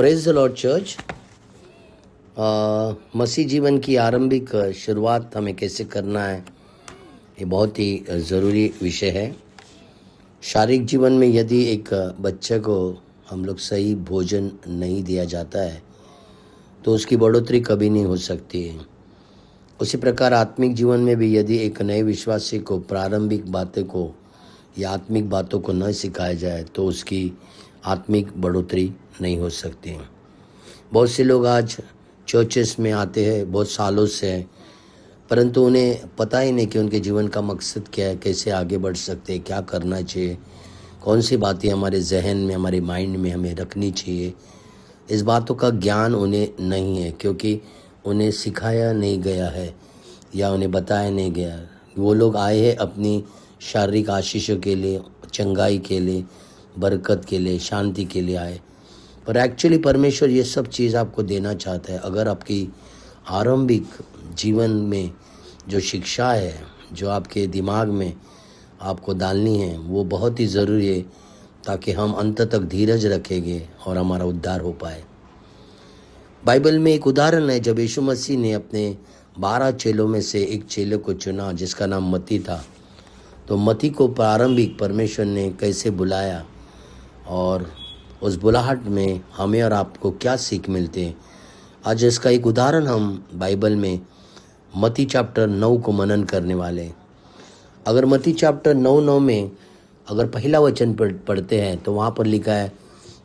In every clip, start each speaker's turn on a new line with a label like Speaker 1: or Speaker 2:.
Speaker 1: Praise the lord church. मसीह जीवन की आरंभिक शुरुआत हमें कैसे करना है, ये बहुत ही ज़रूरी विषय है। शारीरिक जीवन में यदि एक बच्चे को हम लोग सही भोजन नहीं दिया जाता है तो उसकी बढ़ोतरी कभी नहीं हो सकती है। उसी प्रकार आत्मिक जीवन में भी यदि एक नए विश्वासी को प्रारंभिक बातें को या आत्मिक बातों को न सिखाया जाए तो उसकी आत्मिक बढ़ोतरी नहीं हो सकती। बहुत से लोग आज चर्चेस में आते हैं बहुत सालों से, परंतु उन्हें पता ही नहीं कि उनके जीवन का मकसद क्या है, कैसे आगे बढ़ सकते हैं, क्या करना चाहिए, कौन सी बातें हमारे जहन में, हमारे माइंड में हमें रखनी चाहिए। इस बातों का ज्ञान उन्हें नहीं है क्योंकि उन्हें सिखाया नहीं गया है या उन्हें बताया नहीं गया। वो लोग आए हैं अपनी शारीरिक आशीषों के लिए, चंगाई के लिए, बरकत के लिए, शांति के लिए आए, पर एक्चुअली परमेश्वर ये सब चीज़ आपको देना चाहता है। अगर आपकी आरंभिक जीवन में जो शिक्षा है, जो आपके दिमाग में आपको डालनी है, वो बहुत ही ज़रूरी है ताकि हम अंत तक धीरज रखेंगे और हमारा उद्धार हो पाए। बाइबल में एक उदाहरण है जब यीशु मसीह ने अपने 12 चेलों में से एक चेले को चुना जिसका नाम मत्ती था। तो मत्ती को प्रारंभिक परमेश्वर ने कैसे बुलाया और उस बुलाहट में हमें और आपको क्या सीख मिलते हैं, आज इसका एक उदाहरण हम बाइबल में मत्ती चैप्टर 9 को मनन करने वाले हैं। अगर मत्ती चैप्टर 9 में अगर पहला वचन पढ़ते हैं तो वहाँ पर लिखा है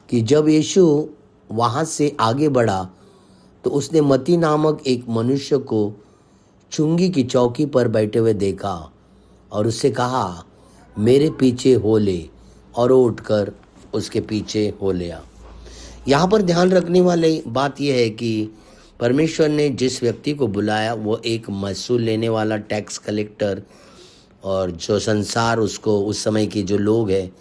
Speaker 1: कि जब यीशु वहाँ से आगे बढ़ा तो उसने मत्ती नामक एक मनुष्य को चुंगी की चौकी पर बैठे हुए देखा और उससे कहा, मेरे पीछे हो ले, और वो उठकर उसके पीछे हो लिया। यहाँ पर ध्यान रखने वाली बात यह है कि परमेश्वर ने जिस व्यक्ति को बुलाया वो एक महसूल लेने वाला टैक्स कलेक्टर, और जो संसार उसको उस समय के जो लोग हैं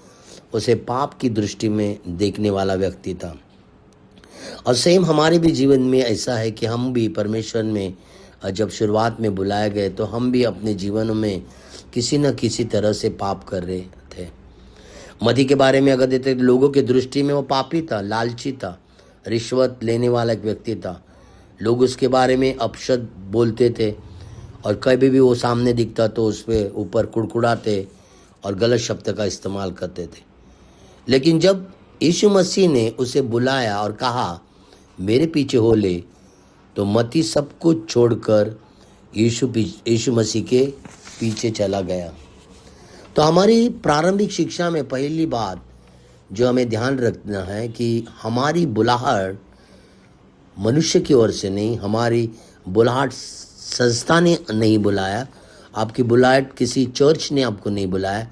Speaker 1: उसे पाप की दृष्टि में देखने वाला व्यक्ति था। और सेम हमारे भी जीवन में ऐसा है कि हम भी परमेश्वर में जब शुरुआत में बुलाए गए तो हम भी अपने जीवन में किसी न किसी तरह से पाप कर रहे थे। मत्ती के बारे में अगर देते तो लोगों की दृष्टि में वो पापी था, लालची था, रिश्वत लेने वाला एक व्यक्ति था। लोग उसके बारे में अपशब्द बोलते थे और कभी भी वो सामने दिखता तो उस पर ऊपर कुड़कुड़ाते और गलत शब्द का इस्तेमाल करते थे। लेकिन जब यीशु मसीह ने उसे बुलाया और कहा, मेरे पीछे हो ले, तो मत्ती सब कुछ छोड़कर यीशु मसीह के पीछे चला गया। तो हमारी प्रारंभिक शिक्षा में पहली बात जो हमें ध्यान रखना है कि हमारी बुलाहट मनुष्य की ओर से नहीं, हमारी बुलाहट संस्था ने नहीं बुलाया, आपकी बुलाहट किसी चर्च ने आपको नहीं बुलाया।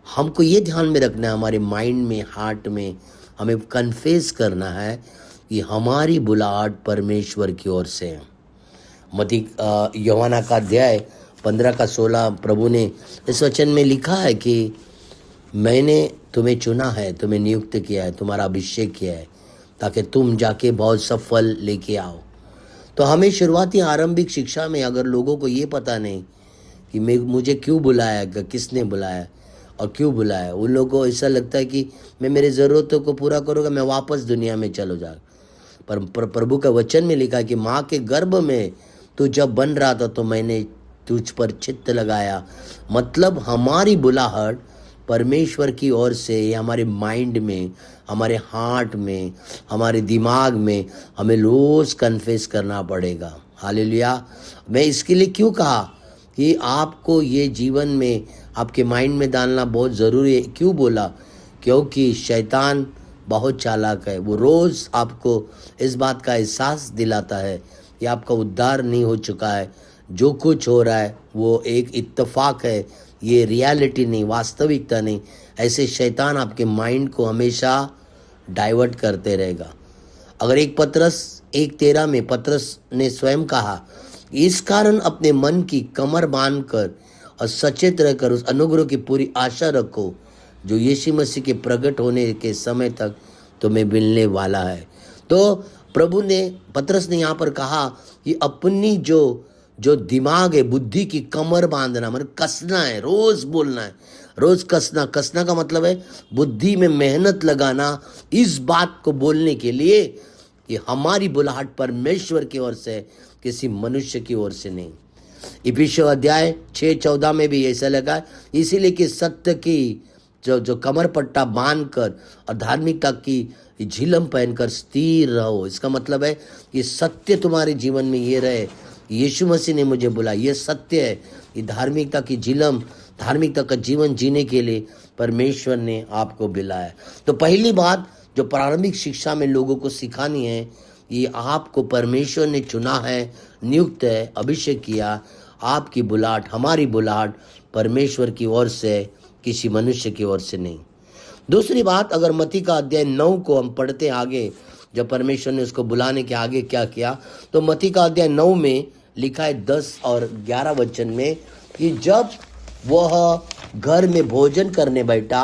Speaker 1: हमको ये ध्यान में रखना है, हमारे माइंड में, हार्ट में हमें कन्फेस करना है कि हमारी बुलाहट परमेश्वर की ओर से है। मत्ती यूहन्ना का अध्याय 15 का 16 प्रभु ने इस वचन में लिखा है कि मैंने तुम्हें चुना है, तुम्हें नियुक्त किया है, तुम्हारा अभिषेक किया है ताकि तुम जाके बहुत सफल लेके आओ। तो हमें शुरुआती आरंभिक शिक्षा में अगर लोगों को ये पता नहीं कि मुझे क्यों बुलाया, किसने बुलाया और क्यों बुलाया, उन लोगों को ऐसा लगता है कि मैं मेरी ज़रूरतों को पूरा करूँगा, मैं वापस दुनिया में चलो जाऊँ। पर प्रभु का वचन में लिखा है कि माँ के गर्भ में तू जब बन रहा था तो मैंने तुझ पर चित्त लगाया। मतलब हमारी बुलाहट परमेश्वर की ओर से, हमारे माइंड में, हमारे हार्ट में, हमारे दिमाग में हमें रोज़ कन्फेस करना पड़ेगा। हालेलुया। मैं इसके लिए क्यों कहा कि आपको ये जीवन में आपके माइंड में डालना बहुत ज़रूरी है। क्यों बोला? क्योंकि शैतान बहुत चालाक है। वो रोज़ आपको इस बात का एहसास दिलाता है कि आपका उद्धार नहीं हो चुका है, जो कुछ हो रहा है वो एक इत्तेफाक है, ये रियलिटी नहीं, वास्तविकता नहीं। ऐसे शैतान आपके माइंड को हमेशा डाइवर्ट करते रहेगा। अगर 1 पतरस 1:13 में पतरस ने स्वयं कहा, इस कारण अपने मन की कमर बांधकर और सचेत रहकर उस अनुग्रह की पूरी आशा रखो जो यीशु मसीह के प्रकट होने के समय तक तुम्हें मिलने वाला है। तो प्रभु ने, पतरस ने यहाँ पर कहा कि अपनी जो दिमाग है, बुद्धि की कमर बांधना, मतलब कसना है, रोज बोलना है, रोज कसना, कसना का मतलब है बुद्धि में मेहनत लगाना इस बात को बोलने के लिए कि हमारी बुलाहट परमेश्वर की ओर से, किसी मनुष्य की ओर से नहीं। इफिसियों अध्याय 6:14 में भी ऐसा लगा, इसीलिए कि सत्य की जो कमर पट्टा बांध कर और धार्मिकता की झिलम पहनकर स्थिर रहो। इसका मतलब है कि सत्य तुम्हारे जीवन में ये रहे, यीशु मसीह ने मुझे बुलाया, ये सत्य है। ये धार्मिकता की झिलम, धार्मिकता का जीवन जीने के लिए परमेश्वर ने आपको बुलाया। तो पहली बात जो प्रारंभिक शिक्षा में लोगों को सिखानी है, ये आपको परमेश्वर ने चुना है, नियुक्त है, अभिषेक किया। आपकी बुलाहट, हमारी बुलाहट परमेश्वर की ओर से, किसी मनुष्य की ओर से नहीं। दूसरी बात, अगर मत्ती का अध्याय 9 को हम पढ़ते आगे, जब परमेश्वर ने उसको बुलाने के आगे क्या किया, तो मत्ती का अध्याय 9 में लिखा है 10 और 11 वचन में कि जब वह घर में भोजन करने बैठा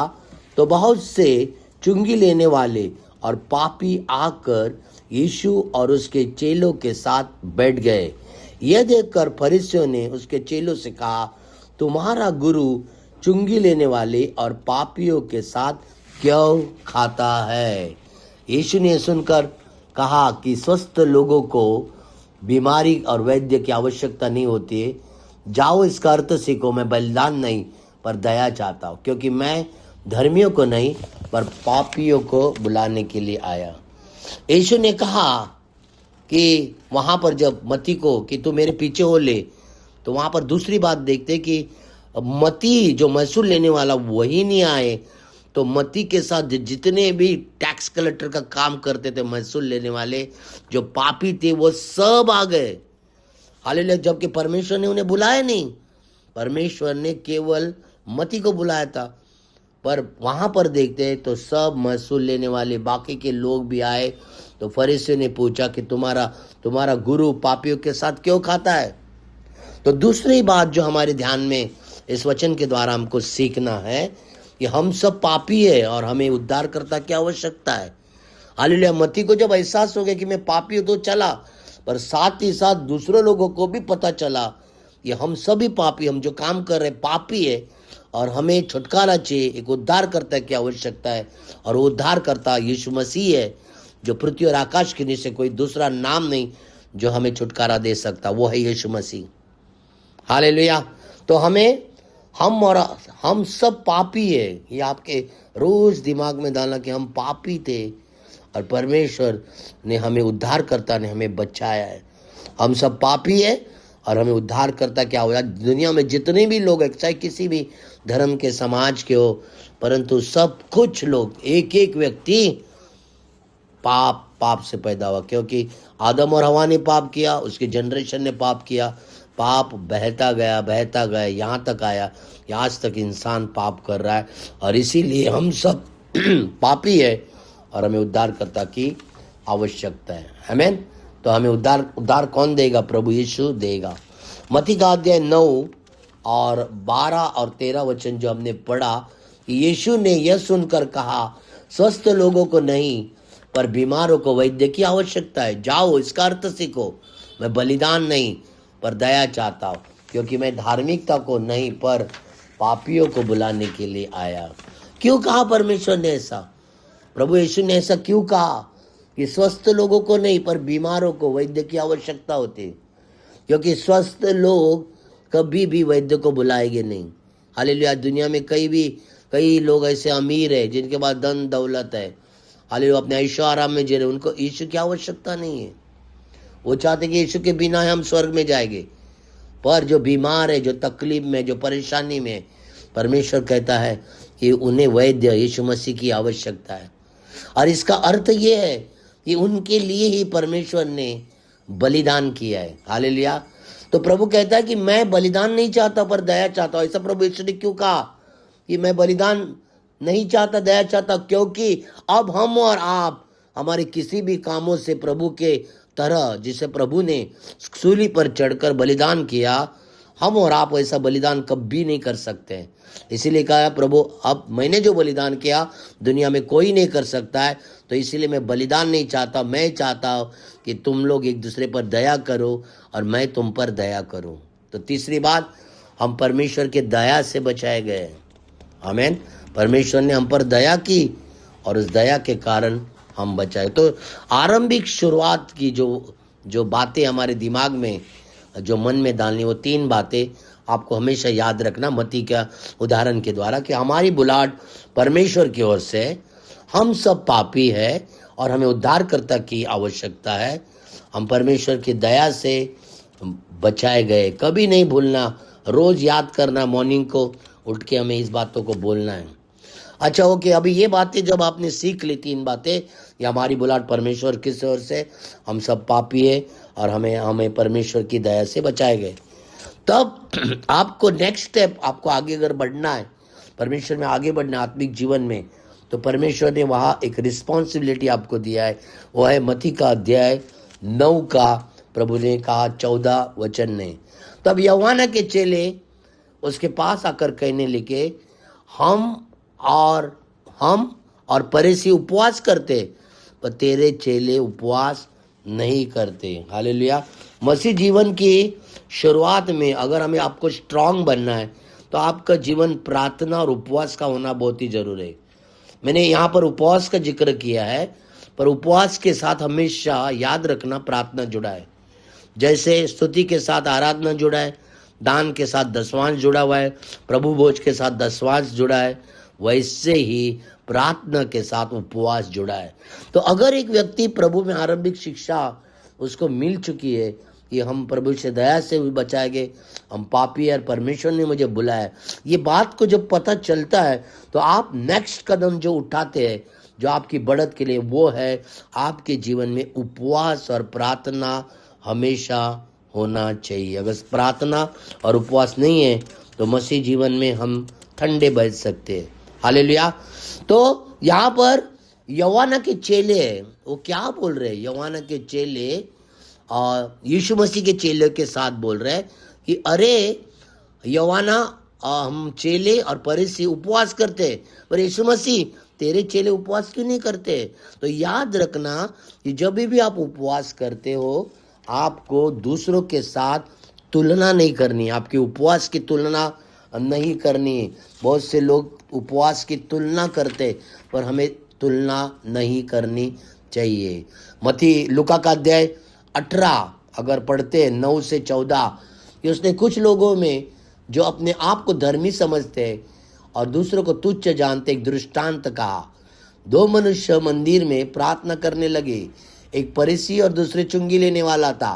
Speaker 1: तो बहुत से चुंगी लेने वाले और पापी आकर यीशु और उसके चेलों के साथ बैठ गए। यह देखकर फरीसियों ने उसके चेलों से कहा, तुम्हारा गुरु चुंगी लेने वाले और पापियों के साथ क्यों खाता है? यीशु ने सुनकर कहा कि स्वस्थ लोगों को बीमारी और वैद्य की आवश्यकता नहीं होती है। जाओ, इसका अर्थ सीखो, मैं बलिदान नहीं पर दया चाहता हूँ, क्योंकि मैं धर्मियों को नहीं पर पापियों को बुलाने के लिए आया। यीशु ने कहा कि वहाँ पर जब मत्ती को कि तू मेरे पीछे हो ले, तो वहाँ पर दूसरी बात देखते कि मत्ती जो महसूल लेने वाला वही नहीं आए, तो मत्ती के साथ जितने भी टैक्स कलेक्टर का काम करते थे, महसूल लेने वाले जो पापी थे, वो सब आ गए। हालेलुया। जबकि परमेश्वर ने उन्हें बुलाया नहीं, परमेश्वर ने केवल मत्ती को बुलाया था। पर वहाँ पर देखते हैं तो सब महसूल लेने वाले बाकी के लोग भी आए। तो फरीसियों ने पूछा कि तुम्हारा गुरु पापियों के साथ क्यों खाता है? तो दूसरी बात जो हमारे ध्यान में इस वचन के द्वारा हमको सीखना है कि हम सब पापी है और हमें उद्धारकर्ता की आवश्यकता है। हालेलुया। मत्ती को जब एहसास हो गया कि मैं पापी हूँ तो चला, पर साथ ही साथ दूसरे लोगों को भी पता चला कि हम सभी पापी, हम जो काम कर रहे पापी है और हमें छुटकारा चाहिए, एक उद्धारकर्ता की आवश्यकता है। और वो उद्धारकर्ता यीशु मसीह है, जो पृथ्वी और आकाश के नीचे कोई दूसरा नाम नहीं जो हमें छुटकारा दे सकता, वो है यीशु मसीह। हालेलुया। तो हम सब पापी है, ये आपके रोज दिमाग में डालना कि हम पापी थे और परमेश्वर ने हमें, उद्धारकर्ता ने हमें बचाया है। हम सब पापी है और हमें उद्धारकर्ता क्या हुआ। दुनिया में जितने भी लोग हैं, चाहे किसी भी धर्म के, समाज के हो, परंतु सब कुछ लोग, एक एक व्यक्ति पाप से पैदा हुआ, क्योंकि आदम और हवा ने पाप किया, उसके जनरेशन ने पाप किया, पाप बहता गया यहाँ तक आया, आज तक इंसान पाप कर रहा है। और इसीलिए हम सब पापी है और हमें उद्धारकर्ता की आवश्यकता है। आमीन। तो हमें उद्धार कौन देगा? प्रभु यीशु देगा। मत्ती का अध्याय 9 और 12 और 13 वचन जो हमने पढ़ा कि यीशु ने यह सुनकर कहा, स्वस्थ लोगों को नहीं पर बीमारों को वैद्य की आवश्यकता है। जाओ, इसका अर्थ सीखो, मैं बलिदान नहीं पर दया चाहता हूँ, क्योंकि मैं धार्मिकता को नहीं पर पापियों को बुलाने के लिए आया। क्यों कहा परमेश्वर ने ऐसा? प्रभु यीशु ने ऐसा क्यों कहा कि स्वस्थ लोगों को नहीं पर बीमारों को वैद्य की आवश्यकता होती? क्योंकि स्वस्थ लोग कभी भी वैद्य को बुलाएंगे नहीं। हालेलुया। दुनिया में कई लोग ऐसे अमीर है जिनके पास धन दौलत है, हालेलुया, अपने ऐशो आराम में जी रहे, उनको यीशु की आवश्यकता नहीं है। वो चाहते कि यीशु के बिना हम स्वर्ग में जाएंगे। पर जो बीमार है, जो तकलीफ में, जो परेशानी में, परमेश्वर कहता है कि उन्हें वैद्य यीशु मसीह की आवश्यकता है। और इसका अर्थ ये है कि उनके लिए ही परमेश्वर ने बलिदान किया है। हालेलुया। तो प्रभु कहता है कि मैं बलिदान नहीं चाहता पर दया चाहता हूँ। ऐसा प्रभु यीशु ने क्यों कहा कि मैं बलिदान नहीं चाहता, दया चाहता? क्योंकि अब हम और आप हमारे किसी भी कामों से प्रभु के तरह, जिसे प्रभु ने सूली पर चढ़कर बलिदान किया, हम और आप ऐसा बलिदान कभी नहीं कर सकते। इसीलिए कहा प्रभु, अब मैंने जो बलिदान किया दुनिया में कोई नहीं कर सकता है, तो इसीलिए मैं बलिदान नहीं चाहता। मैं चाहता हूँ कि तुम लोग एक दूसरे पर दया करो और मैं तुम पर दया करूँ। तो तीसरी बात, हम परमेश्वर के दया से बचाए गए। आमीन। परमेश्वर ने हम पर दया की और उस दया के कारण हम बचाए। तो आरंभिक शुरुआत की जो बातें हमारे दिमाग में, जो मन में डालनी, वो 3 बातें आपको हमेशा याद रखना मत्ती का उदाहरण के द्वारा, कि हमारी बुलाहट परमेश्वर की ओर से, हम सब पापी है और हमें उद्धारकर्ता की आवश्यकता है। हम परमेश्वर की दया से बचाए गए। कभी नहीं भूलना, रोज याद करना, मॉर्निंग को उठ के हमें इस बातों को बोलना है। अच्छा, ओके, अभी ये बातें जब आपने सीख ली, 3 बातें, ये हमारी बुलाहट परमेश्वर की ओर से, हम सब पापी है और हमें परमेश्वर की दया से बचाए गए, तब आपको नेक्स्ट स्टेप, आपको आगे अगर बढ़ना है, परमेश्वर में आगे बढ़ना है आत्मिक जीवन में, तो परमेश्वर ने वहाँ एक रिस्पॉन्सिबिलिटी आपको दिया है। वो है मत्ती का अध्याय 9 का, प्रभु ने कहा 14 वचन ने, तब यूहन्ना के चेले उसके पास आकर कहने लगे, हम और फरीसी उपवास करते, पर तेरे चेले उपवास नहीं करते। हालेलुया। मसीह जीवन की शुरुआत में अगर हमें आपको स्ट्रांग बनना है, तो आपका जीवन प्रार्थना और उपवास का होना बहुत ही जरूरी है। मैंने यहाँ पर उपवास का जिक्र किया है, पर उपवास के साथ हमेशा याद रखना प्रार्थना जुड़ा है। जैसे स्तुति के साथ आराधना जुड़ा है, दान के साथ दसवांश जुड़ा हुआ है, प्रभु भोज के साथ दसवांश जुड़ा है, वैसे ही प्रार्थना के साथ उपवास जुड़ा है। तो अगर एक व्यक्ति प्रभु में आरंभिक शिक्षा उसको मिल चुकी है कि हम प्रभु से दया से भी बचाए गए, हम पापी है और परमेश्वर ने मुझे बुलाया, ये बात को जब पता चलता है, तो आप नेक्स्ट कदम जो उठाते हैं, जो आपकी बढ़त के लिए, वो है आपके जीवन में उपवास और प्रार्थना हमेशा होना चाहिए। अगर प्रार्थना और उपवास नहीं है, तो मसीह जीवन में हम ठंडे बैठ सकते हैं। हालेलुया। तो यहाँ पर यूहन्ना के चेले हैं, वो क्या बोल रहे हैं? यूहन्ना के चेले और यीशु मसीह के चेले के साथ बोल रहे हैं कि अरे यूहन्ना, हम चेले और फरीसी उपवास करते, पर यीशु मसीह तेरे चेले उपवास क्यों नहीं करते? तो याद रखना कि जब भी आप उपवास करते हो, आपको दूसरों के साथ तुलना नहीं करनी, आपके उपवास की तुलना नहीं करनी। बहुत से लोग उपवास की तुलना करते, पर हमें तुलना नहीं करनी चाहिए। मत्ती लूका का अध्याय 18 अगर पढ़ते हैं 9 से 14, कि उसने कुछ लोगों में जो अपने आप को धर्मी समझते और दूसरों को तुच्छ जानते, एक दृष्टांत कहा। 2 मनुष्य मंदिर में प्रार्थना करने लगे, एक फरीसी और दूसरे चुंगी लेने वाला था।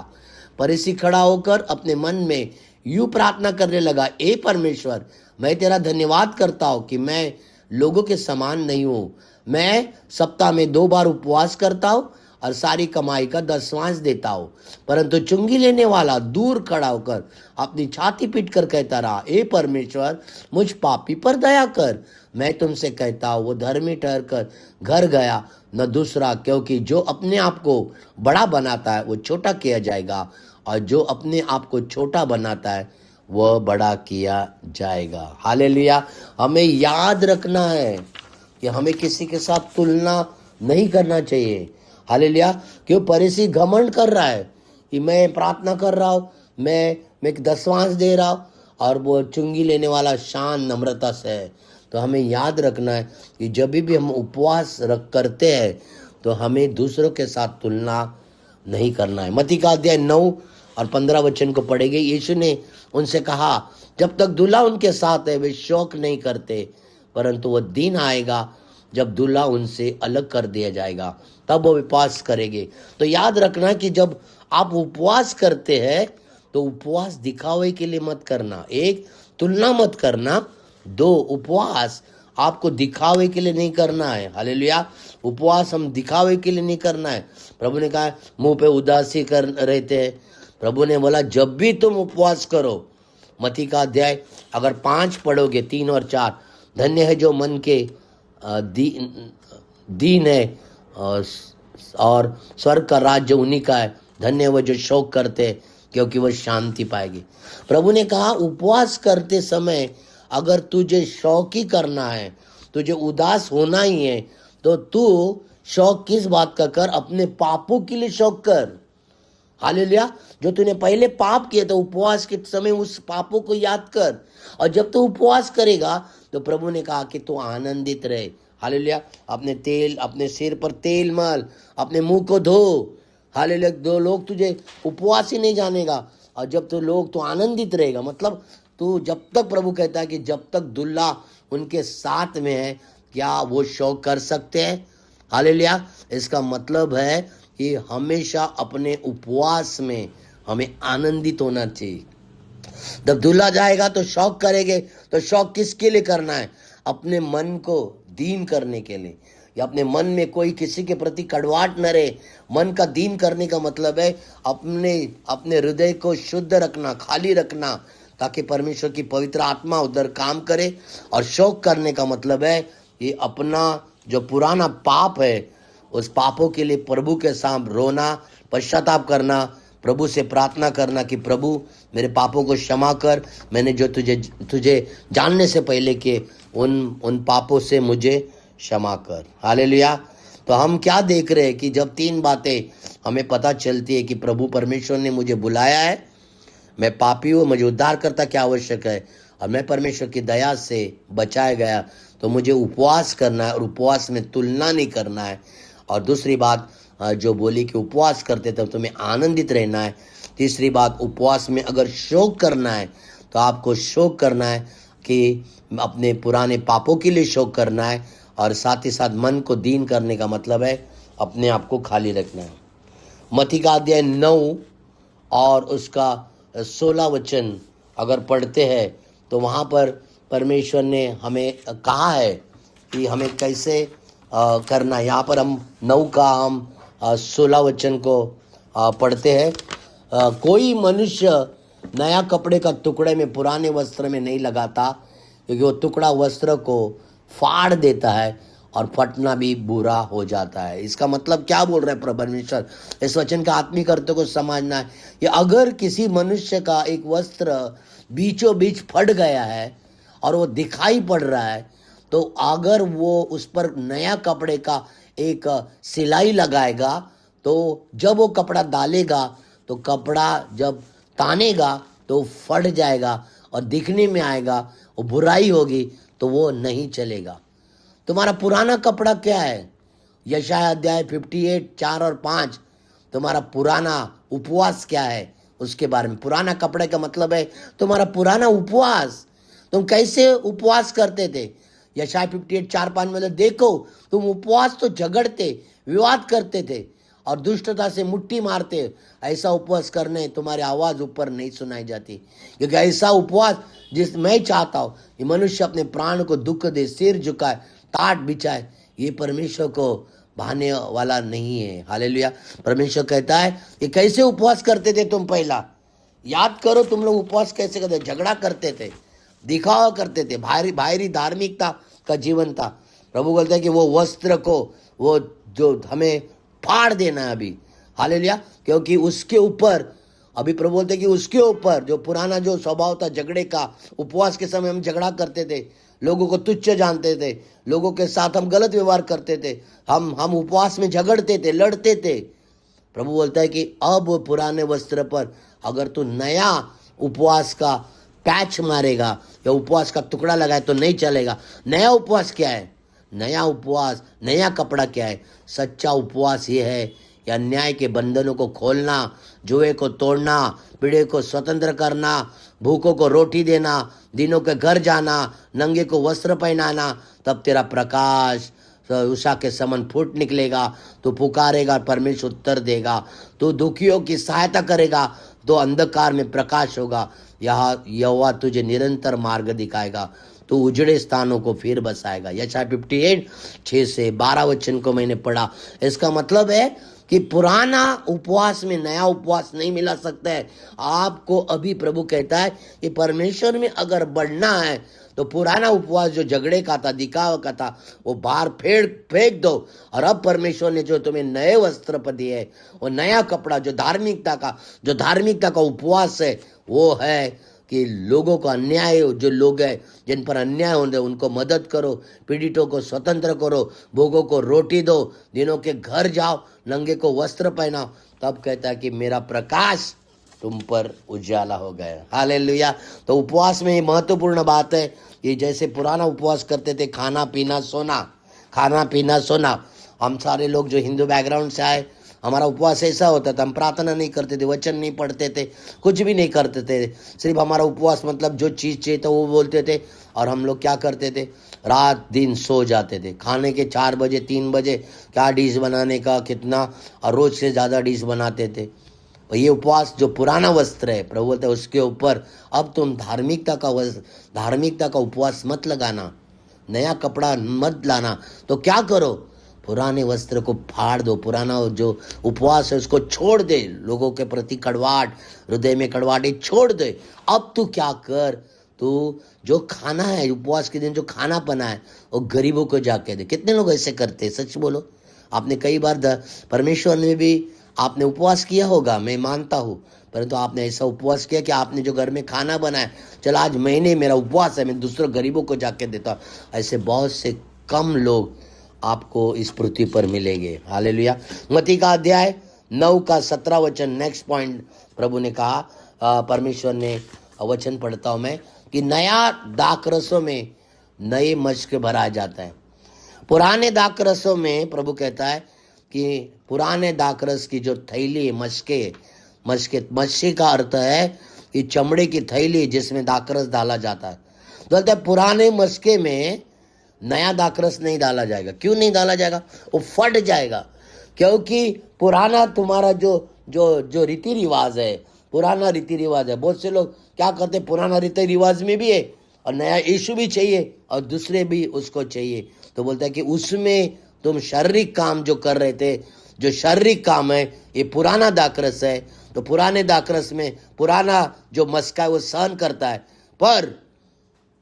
Speaker 1: फरीसी खड़ा होकर अपने मन में यूं प्रार्थना करने लगा, ए परमेश्वर, मैं तेरा धन्यवाद करता हूँ कि मैं लोगों के समान नहीं हूँ। मैं सप्ताह में 2 बार उपवास करता हूँ और सारी कमाई का 10वांश देता हूँ। परंतु चुंगी लेने वाला दूर खड़ा होकर अपनी छाती पीट कर कहता रहा, ए परमेश्वर, मुझ पापी पर दया कर। मैं तुमसे कहता हूँ, वो धर्मी ठहर कर घर गया, न दूसरा, क्योंकि जो अपने आप को बड़ा बनाता है वो छोटा किया जाएगा, और जो अपने आप को छोटा बनाता है वह बड़ा किया जाएगा। हालेलुया। हमें याद रखना है कि हमें किसी के साथ तुलना नहीं करना चाहिए। हालेलुया। क्यों? फरीसी घमंड कर रहा है कि मैं प्रार्थना कर रहा हूँ, मैं 10वांश दे रहा हूँ, और वो चुंगी लेने वाला शान नम्रता से है। तो हमें याद रखना है कि जब भी हम उपवास करते हैं, तो हमें दूसरों के साथ तुलना नहीं करना है। मत्ती का अध्याय 9 और 15 वचन को पढ़ेंगे। यीशु ने उनसे कहा, जब तक दूल्हा उनके साथ है वे शौक नहीं करते, परंतु वह दिन आएगा जब दूल्हा उनसे अलग कर दिया जाएगा, तब वो उपवास करेंगे। तो याद रखना कि जब आप उपवास करते हैं, तो उपवास दिखावे के लिए मत करना। एक, तुलना मत करना। 2, उपवास आपको दिखावे के लिए नहीं करना है। हालेलुया। उपवास हम दिखावे के लिए नहीं करना है। प्रभु ने कहा मुंह पे उदासी कर रहते हैं। प्रभु ने बोला जब भी तुम उपवास करो, मत्ती का अध्याय अगर 5 पढ़ोगे, 3 और 4, धन्य है जो मन के दीन है और स्वर्ग का राज्य उन्हीं का है। धन्य वो जो शोक करते, क्योंकि वह शांति पाएगी। प्रभु ने कहा उपवास करते समय अगर तुझे शौक ही करना है, तुझे उदास होना ही है, तो तू शौक किस बात का कर? अपने पापों के लिए शौक कर। हालेलुया। जो तूने पहले पाप किए, तो उपवास के समय उस पापों को याद कर, और जब तू उपवास करेगा तो प्रभु ने कहा कि तू आनंदित रहे। हालेलुया। अपने सिर पर तेल मल, अपने मुंह को धो। हालेलुया। दो लोग तुझे उपवास ही नहीं जानेगा, और जब तू आनंदित रहेगा, मतलब तू जब तक, प्रभु कहता है कि जब तक दुल्हा उनके साथ में है, क्या वो शौक कर सकते हैं? हालेलुया। इसका मतलब है कि हमेशा अपने उपवास में हमें आनंदित होना चाहिए। जब दूल्हा जाएगा तो शौक करेंगे, तो शौक किसके लिए करना है? अपने मन को दीन करने के लिए, या अपने मन में कोई किसी के प्रति कड़वाहट न रहे। मन का दीन करने का मतलब है अपने हृदय को शुद्ध रखना, खाली रखना, ताकि परमेश्वर की पवित्र आत्मा उधर काम करे। और शौक करने का मतलब है ये अपना जो पुराना पाप है, उस पापों के लिए प्रभु के सामने रोना, पश्चाताप करना, प्रभु से प्रार्थना करना कि प्रभु मेरे पापों को क्षमा कर, मैंने जो तुझे जानने से पहले के उन पापों से मुझे क्षमा कर। हालेलुया। तो हम क्या देख रहे हैं कि जब तीन बातें हमें पता चलती है कि प्रभु परमेश्वर ने मुझे बुलाया है, मैं पापी हूँ, मुझे उद्धारकर्ता क्या आवश्यक है, और मैं परमेश्वर की दया से बचाया गया, तो मुझे उपवास करना है, और उपवास में तुलना नहीं करना है। और दूसरी बात जो बोली कि उपवास करते तब तुम्हें आनंदित रहना है। तीसरी बात, उपवास में अगर शोक करना है तो आपको शोक करना है कि अपने पुराने पापों के लिए शोक करना है, और साथ ही साथ मन को दीन करने का मतलब है अपने आप को खाली रखना है। मत्ती का अध्याय 9 और उसका 16 वचन अगर पढ़ते हैं तो वहाँ पर परमेश्वर ने हमें कहा है कि हमें कैसे करना है। यहाँ पर हम 9 का हम 16 वचन को पढ़ते हैं। कोई मनुष्य नया कपड़े का टुकड़े में पुराने वस्त्र में नहीं लगाता, क्योंकि वो टुकड़ा वस्त्र को फाड़ देता है और फटना भी बुरा हो जाता है। इसका मतलब क्या बोल रहे हैं परमेश्वर? इस वचन का आत्मिक अर्थ को समझना है कि अगर किसी मनुष्य का एक वस्त्र बीचों बीच फट गया है और वो दिखाई पड़ रहा है, तो अगर वो उस पर नया कपड़े का एक सिलाई लगाएगा, तो जब वो कपड़ा डालेगा तो कपड़ा जब तानेगा तो फट जाएगा और दिखने में आएगा, वो बुराई होगी, तो वो नहीं चलेगा। तुम्हारा पुराना कपड़ा क्या है? यशाया अध्याय 58 4 और 5। तुम्हारा पुराना उपवास क्या है उसके बारे में। पुराना कपड़े का मतलब है तुम्हारा पुराना उपवास। तुम कैसे उपवास करते थे? यशाया 58 4 5 में देखो, तुम उपवास तो झगड़ते, विवाद करते थे और दुष्टता से मुट्ठी मारते। ऐसा उपवास करने तुम्हारी आवाज ऊपर नहीं सुनाई जाती, क्योंकि ऐसा उपवास जिस मैं चाहता हूँ ये मनुष्य अपने प्राण को दुख दे, सिर झुकाए, टाट बिछाए, ये परमेश्वर को भाने वाला नहीं है। हालेलुया। परमेश्वर कहता है कि कैसे उपवास करते थे तुम। पहला याद करो, तुम लोग उपवास कैसे करते? झगड़ा करते थे, दिखावा करते थे, बाहरी धार्मिकता का जीवन था। प्रभु बोलते हैं कि वो वस्त्र को वो जो हमें फाड़ देना है अभी। हालेलुया। क्योंकि उसके ऊपर, अभी प्रभु बोलते हैं कि उसके ऊपर जो पुराना जो स्वभाव था झगड़े का, उपवास के समय हम झगड़ा करते थे, लोगों को तुच्छ जानते थे, लोगों के साथ हम गलत व्यवहार करते थे, हम उपवास में झगड़ते थे, लड़ते थे। प्रभु बोलता है कि अब वो पुराने वस्त्र पर अगर तू नया उपवास का पैच मारेगा या उपवास का टुकड़ा लगाए तो नहीं चलेगा। नया उपवास क्या है? नया उपवास, नया कपड़ा क्या है? सच्चा उपवास ये है कि अन्याय के बंधनों को खोलना, जुए को तोड़ना, पीड़े को स्वतंत्र करना, भूखों को रोटी देना, दीनों के घर जाना, नंगे को वस्त्र पहनाना। तब तेरा प्रकाश उषा के समान फूट निकलेगा। तू पुकारेगा, परमेश्वर उत्तर देगा। तू दुखियों की सहायता करेगा तो अंधकार में प्रकाश होगा। यहोवा तुझे निरंतर मार्ग दिखाएगा, तो उजड़े स्थानों को फिर बसाएगा। यशाया 58 6 से 12 वचन को मैंने पढ़ा। इसका मतलब है कि पुराना उपवास में नया उपवास नहीं मिला सकता है आपको। अभी प्रभु कहता है कि परमेश्वर में अगर बढ़ना है तो पुराना उपवास जो झगड़े का था, दिखावा का था, वो बाहर फेंक दो। और अब परमेश्वर ने जो तुम्हें नए वस्त्र पर दिए है, वो नया कपड़ा जो धार्मिकता का उपवास है, वो है कि लोगों को अन्याय, जो लोग हैं जिन पर अन्याय होते उनको मदद करो, पीड़ितों को स्वतंत्र करो, भूखों को रोटी दो, दिनों के घर जाओ, नंगे को वस्त्र पहनाओ। तब कहता है कि मेरा प्रकाश तुम पर उजाला हो गया। हालेलुया। तो उपवास में ये महत्वपूर्ण बात है कि जैसे पुराना उपवास करते थे, खाना पीना सोना, खाना पीना सोना। हम सारे लोग जो हिंदू बैकग्राउंड से आए, हमारा उपवास ऐसा होता था, हम प्रार्थना नहीं करते थे, वचन नहीं पढ़ते थे, कुछ भी नहीं करते थे। सिर्फ हमारा उपवास मतलब जो चीज़ चाहिए तो वो बोलते थे, और हम लोग क्या करते थे, रात दिन सो जाते थे। खाने के 4 बजे 3 बजे क्या डिश बनाने का कितना, और रोज से ज़्यादा डिश बनाते थे। और ये उपवास जो पुराना वस्त्र है, प्रभु बोलते हैं उसके ऊपर अब तुम धार्मिकता का उपवास मत लगाना, नया कपड़ा मत लाना। तो क्या करो, पुराने वस्त्र को फाड़ दो, पुराना जो उपवास है उसको छोड़ दे, लोगों के प्रति कड़वाहट, हृदय में कड़वाहट छोड़ दे। अब तू क्या कर, तू जो खाना है उपवास के दिन, जो खाना बना है वो गरीबों को जाके दे। कितने लोग ऐसे करते हैं, सच बोलो। आपने कई बार परमेश्वर में भी आपने उपवास किया होगा, मैं मानता हूँ, परंतु आपने ऐसा उपवास किया कि आपने जो घर में खाना बनाया, चल आज महीने मेरा उपवास है, मैं दूसरों गरीबों को जाके देता हूँ। ऐसे बहुत से कम लोग आपको इस पृथ्वी पर मिलेंगे। हालेलुया। मत्ती का अध्याय 9 का 17 वचन, नेक्स्ट पॉइंट प्रभु ने कहा, परमेश्वर ने वचन पढ़ता हूं मैं, कि नया दाखरसों में नए मशक भरा जाता है। पुराने दाखरसों में प्रभु कहता है कि पुराने दाखरस की जो थैली मशके का अर्थ है कि चमड़े की थैली जिसमें दाखरस डाला जाता है। तो बोलते हैं पुराने मशके में नया दाखरस नहीं डाला जाएगा। क्यों नहीं डाला जाएगा? वो फट जाएगा, क्योंकि पुराना तुम्हारा जो रीति रिवाज है, पुराना रीति रिवाज है। बहुत से लोग क्या करते, पुराना रीति रिवाज में भी है और नया यीशु भी चाहिए और दूसरे भी उसको चाहिए। तो बोलता है कि उसमें तुम शारीरिक काम जो कर रहे थे, जो शारीरिक काम है, ये पुराना दाखरस है। तो पुराने दाखरस में पुराना जो मस्का है वो सहन करता है, पर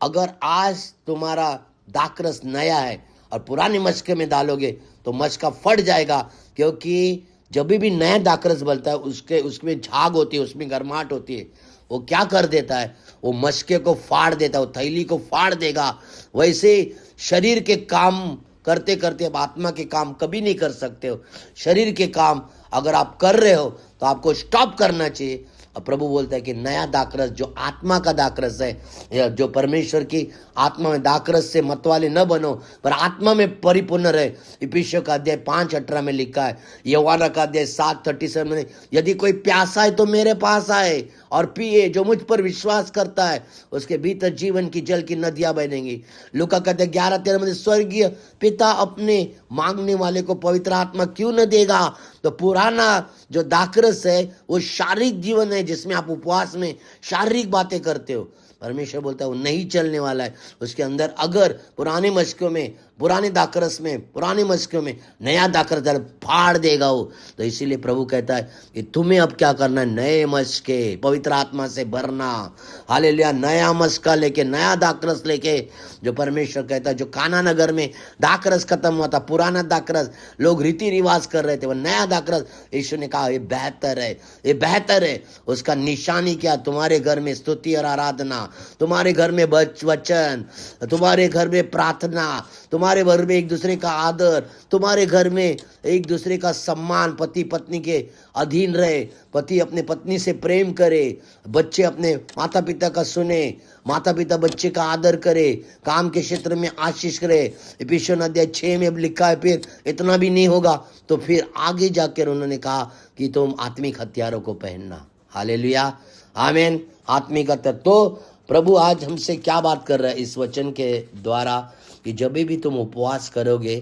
Speaker 1: अगर आज तुम्हारा दाखरस नया है और पुराने मशके में डालोगे तो मशका फट जाएगा, क्योंकि जब भी नया दाखरस बनता है उसमें झाग होती है, उसमें गर्माहट होती है। वो क्या कर देता है, वो मशके को फाड़ देता है, वो थैली को फाड़ देगा। वैसे शरीर के काम करते करते अब आत्मा के काम कभी नहीं कर सकते हो। शरीर के काम अगर आप कर रहे हो तो आपको स्टॉप करना चाहिए। और प्रभु बोलता है कि नया दाखरस जो आत्मा का दाखरस है, जो परमेश्वर की आत्मा में दाखरस से मतवाले न बनो पर आत्मा में परिपूर्ण रहे। इफिसियों का अध्याय 5:18 में लिखा है, यूहन्ना का अध्याय 7:37 में, यदि कोई प्यासा है तो मेरे पास आए और पिए, जो मुझ पर विश्वास करता है उसके भीतर जीवन की जल की नदियां बहेंगी। लूका का अध्याय 11:13 में, स्वर्गीय पिता अपने मांगने वाले को पवित्र आत्मा क्यों न देगा। तो पुराना जो दाखरस है वो शारीरिक जीवन है, जिसमें आप उपवास में शारीरिक बातें करते हो। परमेश्वर बोलता है वो नहीं चलने वाला है। उसके अंदर अगर पुराने मशकों में, पुराने दाखरस में, पुराने मशकों में नया दाखरस फाड़ देगा वो। तो इसीलिए प्रभु कहता है कि तुम्हें अब क्या करना है, नए मशके पवित्र आत्मा से भरना। हालेलुया। नया मशका लेके, नया दाखरस लेके, जो परमेश्वर कहता है, जो काना नगर में दाखरस खत्म हुआ था, पुराना दाखरस लोग रीति रिवाज कर रहे थे, वो नया दाखरस यीशु ने कहा ये बेहतर है, ये बेहतर है। उसका निशानी क्या, तुम्हारे घर में स्तुति और आराधना, तुम्हारे घर में वचन, तुम्हारे घर में प्रार्थना, तुम्हारे घर में एक दूसरे का आदर, तुम्हारे घर में एक दूसरे का सम्मान, पति पत्नी के अधीन रहे, पति अपने पत्नी से प्रेम करे, बच्चे अपने माता पिता का सुने, माता पिता बच्चे का आदर करे, काम के क्षेत्र में आशीष करे। इफिसियों अध्याय 6 में अब लिखा है, फिर इतना भी नहीं होगा तो फिर आगे जाकर उन्होंने कहा कि तुम आत्मिक हथियारों को पहनना। हालेलुया, आमीन। आत्मिक हथियार। तो प्रभु आज हमसे क्या बात कर रहा है इस वचन के द्वारा, कि जब भी तुम उपवास करोगे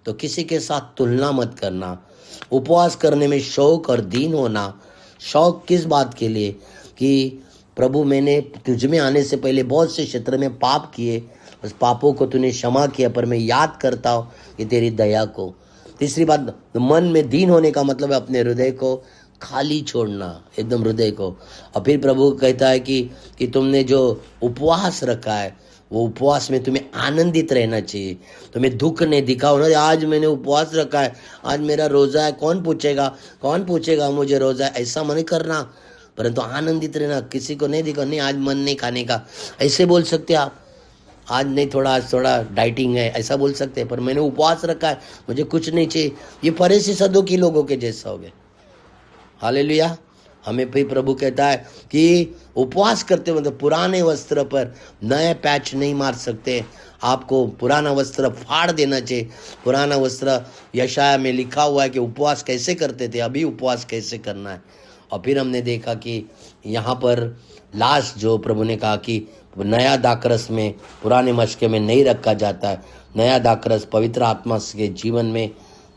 Speaker 1: तो किसी के साथ तुलना मत करना। उपवास करने में शौक और दीन होना। शौक किस बात के लिए, कि प्रभु मैंने तुझ में आने से पहले बहुत से क्षेत्र में पाप किए, उस पापों को तूने क्षमा किया, पर मैं याद करता हूँ कि तेरी दया को। तीसरी बात, मन में दीन होने का मतलब है अपने हृदय को खाली छोड़ना, एकदम हृदय को। और फिर प्रभु कहता है कि तुमने जो उपवास रखा है वो उपवास में तुम्हें आनंदित रहना चाहिए, तुम्हें दुख नहीं दिखाओ ना, आज मैंने उपवास रखा है, आज मेरा रोज़ा है, कौन पूछेगा मुझे रोज़ा है, ऐसा मन करना, परंतु आनंदित रहना, किसी को नहीं दिखाओ, नहीं आज मन नहीं खाने का, ऐसे बोल सकते आप। आज नहीं, आज थोड़ा डाइटिंग है, ऐसा बोल सकते हैं, पर मैंने उपवास रखा है, मुझे कुछ नहीं चाहिए। ये फरीसी सदूकी लोगों के जैसा हो गया। हालेलुया, हमें भी प्रभु कहता है कि उपवास करते मतलब पुराने वस्त्र पर नए पैच नहीं मार सकते, आपको पुराना वस्त्र फाड़ देना चाहिए। पुराना वस्त्र, यशाया में लिखा हुआ है कि उपवास कैसे करते थे, अभी उपवास कैसे करना है। और फिर हमने देखा कि यहाँ पर लास्ट जो प्रभु ने कहा कि नया दाखरस में पुराने मशके में नहीं रखा जाता है, नया दाखरस पवित्र आत्मा के जीवन में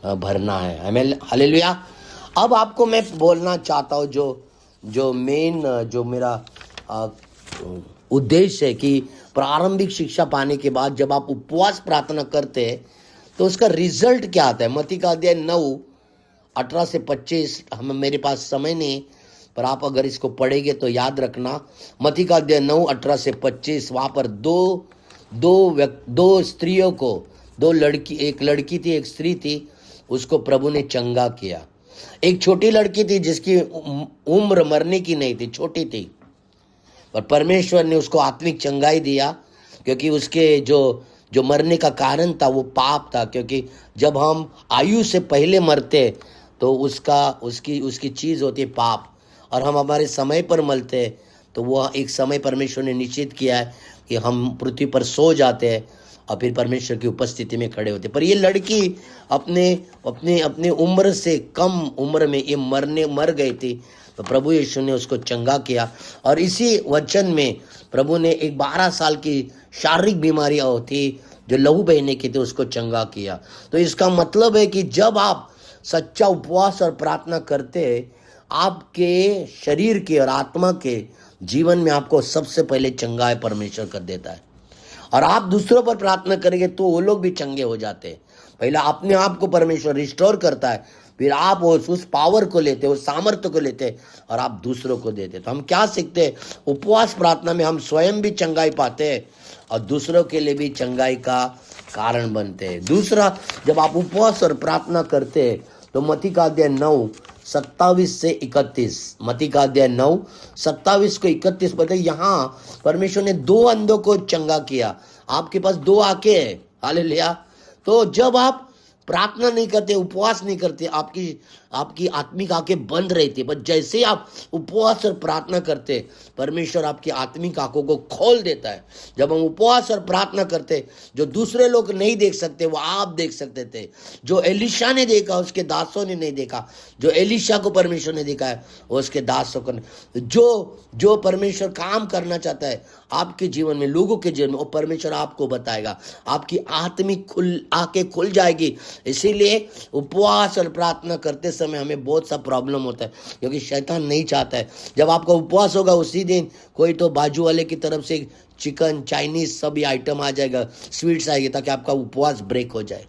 Speaker 1: भरना है। हमें हालेलुया। अब आपको मैं बोलना चाहता हूँ जो मेन जो मेरा उद्देश्य है कि प्रारंभिक शिक्षा पाने के बाद जब आप उपवास प्रार्थना करते हैं तो उसका रिजल्ट क्या आता है। मत्ती का अध्याय 9:18 से 25, मेरे पास समय नहीं, पर आप अगर इसको पढ़ेंगे तो याद रखना। मत्ती का अध्याय 9:18 से 25, वहाँ पर दो स्त्रियों को, एक लड़की थी, एक स्त्री थी, उसको प्रभु ने चंगा किया। एक छोटी लड़की थी जिसकी उम्र मरने की नहीं थी, छोटी थी, पर परमेश्वर ने उसको आत्मिक चंगाई दिया, क्योंकि उसके जो मरने का कारण था वो पाप था। क्योंकि जब हम आयु से पहले मरते तो उसकी चीज़ होती है पाप, और हम हमारे समय पर मरते तो वो एक समय परमेश्वर ने निश्चित किया है कि हम पृथ्वी पर सो जाते हैं और फिर परमेश्वर की उपस्थिति में खड़े होते। पर ये लड़की अपने उम्र से कम उम्र में ये मर गई थी, तो प्रभु यीशु ने उसको चंगा किया। और इसी वचन में प्रभु ने एक 12 साल की शारीरिक बीमारी होती जो लहू बहने की थी, उसको चंगा किया। तो इसका मतलब है कि जब आप सच्चा उपवास और प्रार्थना करते, आपके शरीर के और आत्मा के जीवन में आपको सबसे पहले चंगाई परमेश्वर कर देता है। और आप दूसरों पर प्रार्थना करेंगे तो वो लोग भी चंगे हो जाते हैं। पहले अपने आप को परमेश्वर रिस्टोर करता है, फिर आप उस पावर को लेते, उस सामर्थ्य को लेते और आप दूसरों को देते। तो हम क्या सीखते हैं, उपवास प्रार्थना में हम स्वयं भी चंगाई पाते हैं और दूसरों के लिए भी चंगाई का कारण बनते हैं। दूसरा, जब आप उपवास और प्रार्थना करते हैं तो मत्ती का अध्याय 9:27 से 31, मत्ती का अध्याय 9:27 को 31 पर यहाँ परमेश्वर ने 2 अंधों को चंगा किया। आपके पास 2 आंखें हैं, हालेलुया। तो जब आप प्रार्थना नहीं करते, उपवास नहीं करते, आपकी आत्मिक आंखें बंद रहती, पर जैसे ही आप उपवास और प्रार्थना करते, परमेश्वर आपकी आत्मिक आंखों को खोल देता है। जब हम उपवास और प्रार्थना करते, जो दूसरे लोग नहीं देख सकते वो आप देख सकते थे। जो एलीशा ने देखा उसके दासों ने नहीं देखा, जो एलीशा को परमेश्वर ने देखा है वो उसके दासों को नहीं। जो परमेश्वर काम करना चाहता है आपके जीवन में, लोगों के जीवन में, वो परमेश्वर आपको बताएगा। आपकी आत्मिक आंखें खुल जाएगी। इसीलिए उपवास और प्रार्थना करते समय हमें बहुत सा प्रॉब्लम होता है, क्योंकि शैतान नहीं चाहता है। जब आपका उपवास होगा उसी दिन कोई तो बाजू वाले की तरफ से चिकन, चाइनीज सभी आइटम आ जाएगा, स्वीट्स आएगी, ताकि आपका उपवास ब्रेक हो जाए।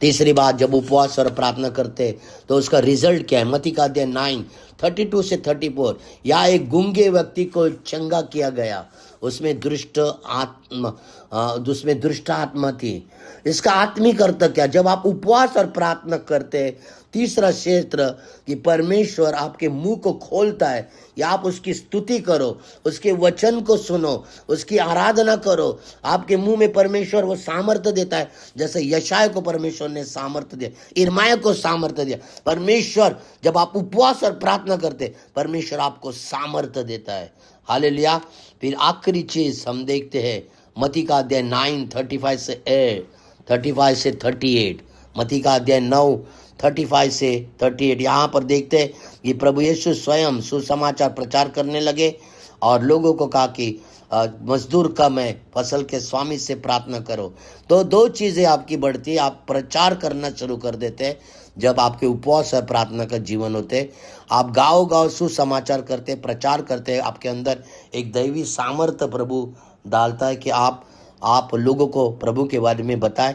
Speaker 1: तीसरी बात, जब उपवास और प्रार्थना करते तो उसका रिजल्ट क्या है। मत्ती का अध्याय 9:32 से 34, या एक गूंगे व्यक्ति को चंगा किया गया, उसमें दुष्ट आत्मा थी। इसका आत्मिक अर्थ क्या, जब आप उपवास और प्रार्थना करते, तीसरा क्षेत्र कि परमेश्वर आपके मुंह को खोलता है, या आप उसकी स्तुति करो, उसके वचन को सुनो, उसकी आराधना करो। आपके मुंह में परमेश्वर वो सामर्थ्य देता है, जैसे यशाया को परमेश्वर ने सामर्थ्य दिया, इर्माया को सामर्थ्य दिया। परमेश्वर, जब आप उपवास और प्रार्थना करते, परमेश्वर आपको सामर्थ्य देता है, हालेलुया। फिर आखिरी चीज हम देखते हैं मत्ती का अध्याय 9:35 से 38, मत्ती का अध्याय 9:35 से 38। यहाँ पर देखते हैं कि प्रभु यीशु स्वयं सुसमाचार प्रचार करने लगे और लोगों को कहा कि मजदूर कम है, फसल के स्वामी से प्रार्थना करो। तो 2 चीज़ें आपकी बढ़ती है, आप प्रचार करना शुरू कर देते हैं जब आपके उपवास और प्रार्थना का जीवन होते। आप गाँव सुसमाचार करते, प्रचार करते हैं, आपके अंदर एक दैवी सामर्थ्य प्रभु डालता है कि आप लोगों को प्रभु के बारे में बताएं।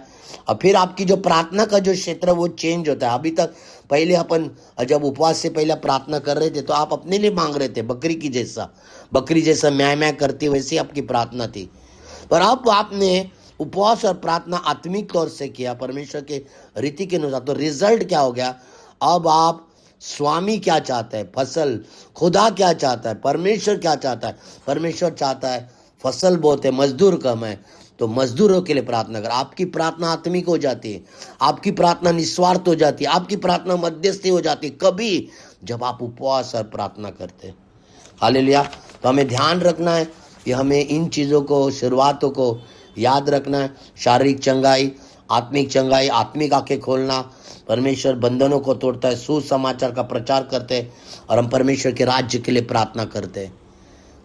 Speaker 1: और फिर आपकी जो प्रार्थना का जो क्षेत्र है वो चेंज होता है। अभी तक पहले अपन जब उपवास से पहले प्रार्थना कर रहे थे तो आप अपने लिए मांग रहे थे, बकरी जैसा म्याँ म्याँ करती, वैसी आपकी प्रार्थना थी। पर अब आपने उपवास और प्रार्थना आत्मिक तौर से किया, परमेश्वर के रीति के अनुसार, तो रिजल्ट क्या हो गया। अब आप स्वामी क्या चाहता है, फसल, खुदा क्या चाहता है, परमेश्वर क्या चाहता है। परमेश्वर चाहता है फसल बहुत है, मजदूर कम है, तो मजदूरों के लिए प्रार्थना कर। आपकी प्रार्थना आत्मिक हो जाती है, आपकी प्रार्थना निस्वार्थ हो जाती है, आपकी प्रार्थना मध्यस्थी हो जाती है कभी जब आप उपवास और प्रार्थना करते हैं। हालेलुया। तो हमें ध्यान रखना है कि हमें इन चीज़ों को, शुरुआतों को याद रखना है। शारीरिक चंगाई, आत्मिक आंखें खोलना, परमेश्वर बंधनों को तोड़ता है, सुसमाचार का प्रचार करते हैं और हम परमेश्वर के राज्य के लिए प्रार्थना करते हैं।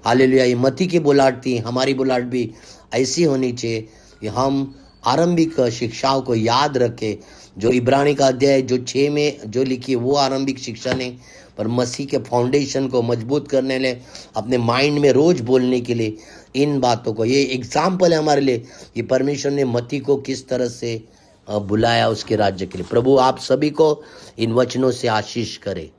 Speaker 1: हालेलुया। ये मती की बुलाहट थी, हमारी बुलाहट भी ऐसी होनी चाहिए कि हम आरंभिक शिक्षाओं को याद रखें। जो इब्रानी का अध्याय जो 6 में जो लिखी वो आरंभिक शिक्षा ने, पर मसीह के फाउंडेशन को मजबूत करने लिए, अपने माइंड में रोज बोलने के लिए इन बातों को, ये एग्जाम्पल है हमारे लिए कि परमेश्वर ने मती को किस तरह से बुलाया उसके राज्य के लिए। प्रभु आप सभी को इन वचनों से आशीष करे।